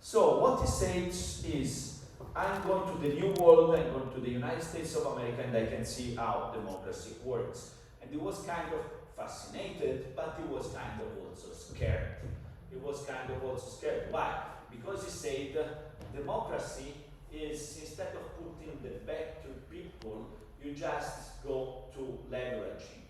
So what he says is, I'm going to the New World, I'm going to the United States of America, and I can see how democracy works. And he was kind of fascinated, but he was kind of also scared. He was kind of also scared. Why? Because he said democracy is, instead of putting the back to people, you just go to leveraging.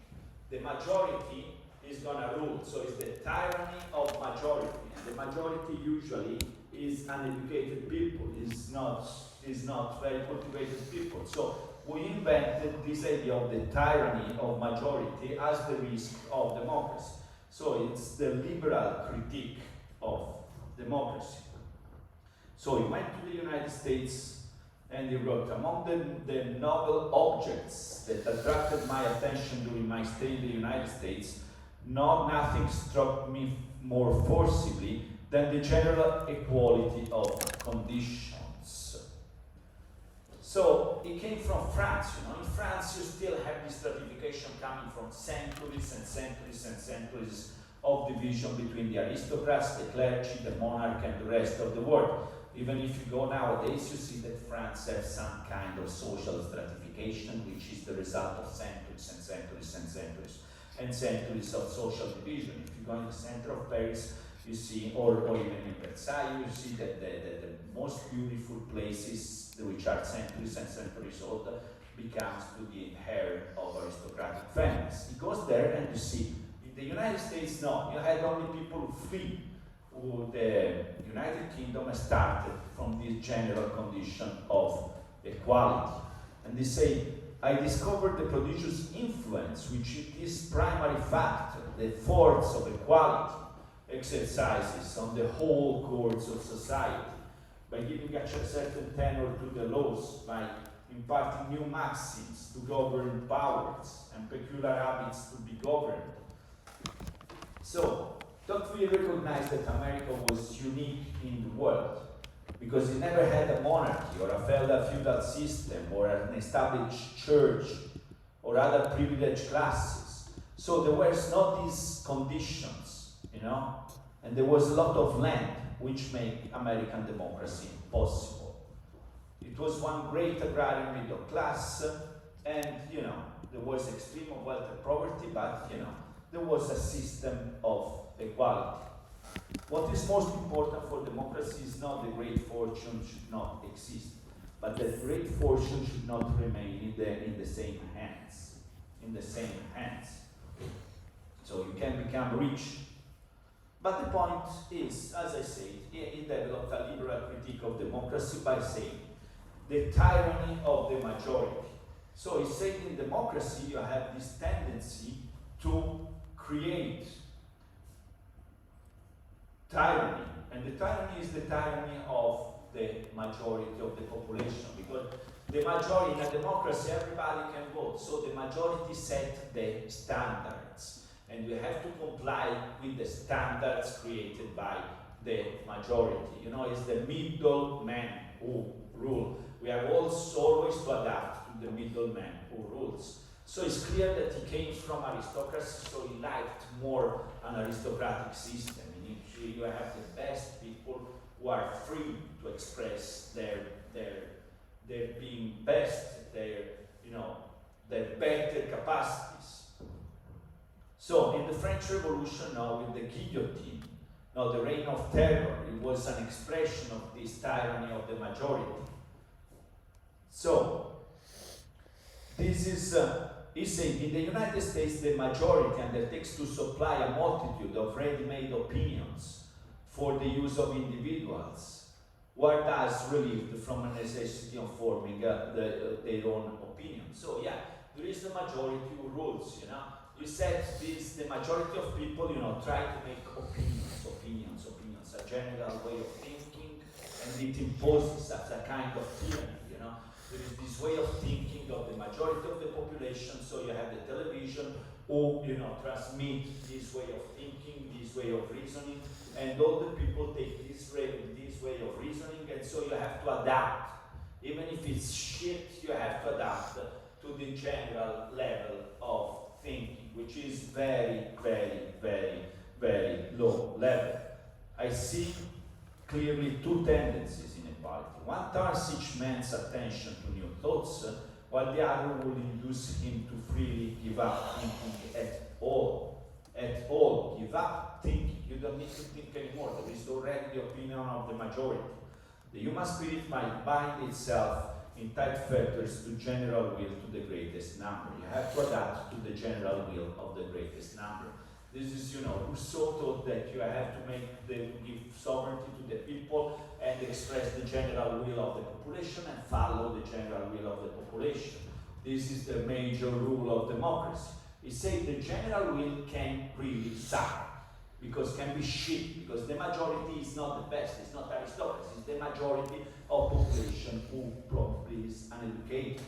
The majority is gonna rule, so it's the tyranny of majority. And the majority usually is uneducated people, is not very cultivated people. So we invented this idea of the tyranny of majority as the risk of democracy. So it's the liberal critique of democracy. So he went to the United States and he wrote, among the novel objects that attracted my attention during my stay in the United States, nothing struck me more forcibly than the general equality of conditions. So he came from France, In France you still have this stratification coming from centuries and centuries and centuries of division between the aristocrats, the clergy, the monarch, and the rest of the world. Even if you go nowadays, you see that France has some kind of social stratification, which is the result of centuries and centuries and centuries and centuries of social division. If you go in the center of Paris, you see, or even in Versailles, you see that the most beautiful places, which are centuries and centuries old, becomes to the heir of aristocratic families. He goes there and you see, in the United States, no, you had only people who flee. The United Kingdom started from this general condition of equality. And they say, I discovered the prodigious influence which this primary factor, the force of equality, exercises on the whole course of society by giving a certain tenor to the laws, by imparting new maxims to govern powers and peculiar habits to be governed. So, don't we recognize that America was unique in the world? Because it never had a monarchy or a feudal system or an established church or other privileged classes. So there was not these conditions, and there was a lot of land which made American democracy possible. It was one great agrarian middle class, and there was extreme wealth and poverty, but there was a system of equality. What is most important for democracy is not the great fortune should not exist, but that great fortune should not remain in the same hands. In the same hands. So you can become rich. But the point is, as I said, he developed a liberal critique of democracy by saying the tyranny of the majority. So he said in democracy you have this tendency to create tyranny, and the tyranny is the tyranny of the majority of the population, because the majority in a democracy, everybody can vote, so the majority set the standards, and we have to comply with the standards created by the majority. It's the middleman who rule. We have also always to adapt to the middleman who rules. So it's clear that he came from aristocracy, so he liked more an aristocratic system. You have the best people who are free to express their being best, their better capacities. So in the French Revolution, now with the guillotine, now the reign of terror, it was an expression of this tyranny of the majority. So this is he's saying in the United States the majority undertakes to supply a multitude of ready-made opinions for the use of individuals, were thus relieved from a necessity of forming their own opinion. So there is the majority who rules, You said this, the majority of people, try to make opinions, a general way of thinking, and it imposes as a kind of tyranny, There is this way of thinking of the majority of the population, so you have the television who, transmit this way of thinking, this way of reasoning, and all the people take this way of reasoning, and so you have to adapt. Even if it's shit, you have to adapt to the general level of thinking, which is very, very, very, very low level. I see clearly two tendencies in equality. One turns each man's attention to new thoughts, while the other will induce him to freely give up thinking at all. At all, give up thinking. You don't need to think anymore. There is already the opinion of the majority. The human spirit might bind itself in tight fetters to general will to the greatest number. You have to adapt to the general will of the greatest number. This is, Rousseau thought that you have to give sovereignty to the people and express the general will of the population and follow the general will of the population. This is the major rule of democracy. He said the general will can really suck, because can be shit, because the majority is not the best, it's not aristocracy, it's the majority of population who probably is uneducated.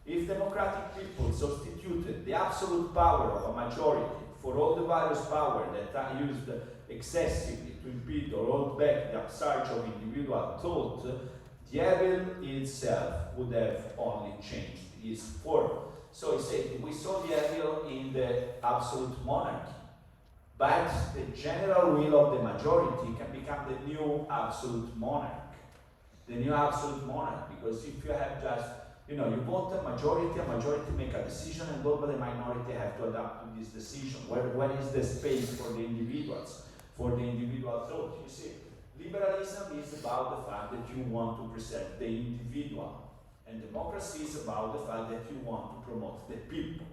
If democratic people substituted the absolute power of a majority for all the various power that are used excessively to impede or hold back the upsurge of individual thought, the evil itself would have only changed its form. So he said, we saw the evil in the absolute monarchy, but the general will of the majority can become the new absolute monarch. The new absolute monarch, because if you have just, you vote a majority make a decision, and all the minority have to adapt to this decision. Where is the space for the individuals, for the individual thought? You see, liberalism is about the fact that you want to preserve the individual, and democracy is about the fact that you want to promote the people.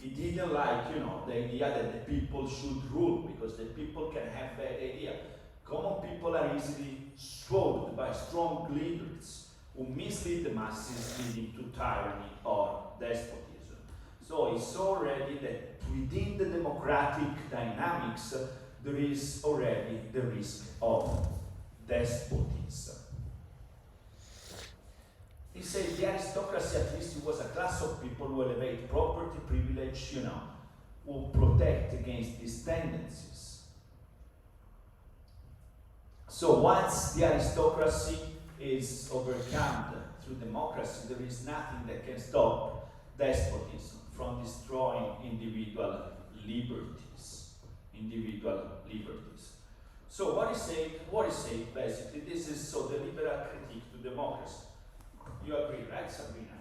He didn't like, the idea that the people should rule, because the people can have bad idea. Common people are easily swayed by strong leaders who mislead the masses, leading to tyranny or despotism. So he saw already that within the democratic dynamics, there is already the risk of despotism. He said the aristocracy, at least, was a class of people who elevate property, privilege, who protect against these tendencies. So once the aristocracy is overcome through democracy, there is nothing that can stop despotism from destroying individual liberties. So what is said basically, this is so the liberal critique to democracy. You agree, right, Sabrina?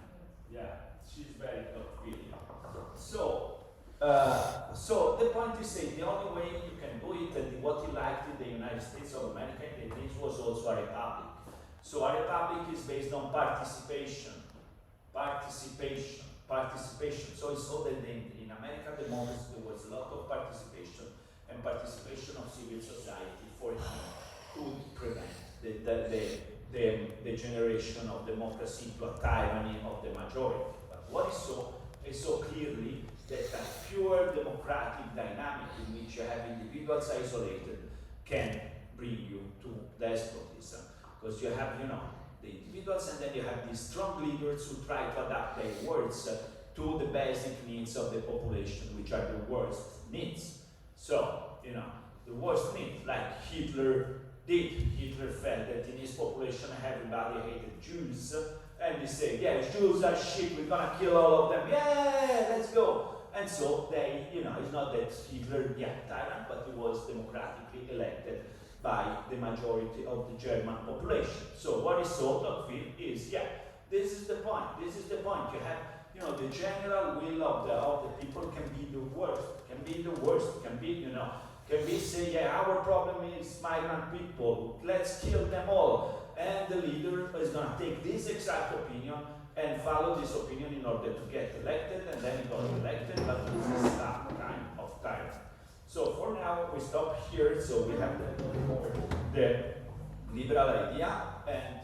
Yeah, she's very top really. So the point is saying the only way you can do it, and what he liked in the United States of America, this was also a republic. So a republic is based on participation. So he saw that in America, the moment there was a lot of participation, and participation of civil society for him could prevent the generation of democracy to a tyranny of the majority. But what he saw clearly that a pure democratic dynamic in which you have individuals isolated can bring you to despotism. Because you have, the individuals, and then you have these strong leaders who try to adapt their words to the basic needs of the population, which are the worst needs. So, the worst needs, like Hitler did. Hitler felt that in his population everybody hated Jews, and he said, yeah, Jews are shit, we're gonna kill all of them, yeah, let's go. And so they, it's not that Hitler, tyrant, but he was democratically elected by the majority of the German population. So what he saw, Tocqueville, is, this is the point. You have, the general will of the people can be the worst, can be say, our problem is migrant people, let's kill them all. And the leader is going to take this exact opinion and follow this opinion in order to get elected, and then he got elected, but this is that kind of time. So for now, we stop here, so we have the liberal idea, and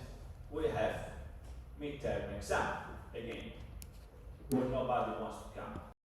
we have midterm exam again, where nobody wants to come.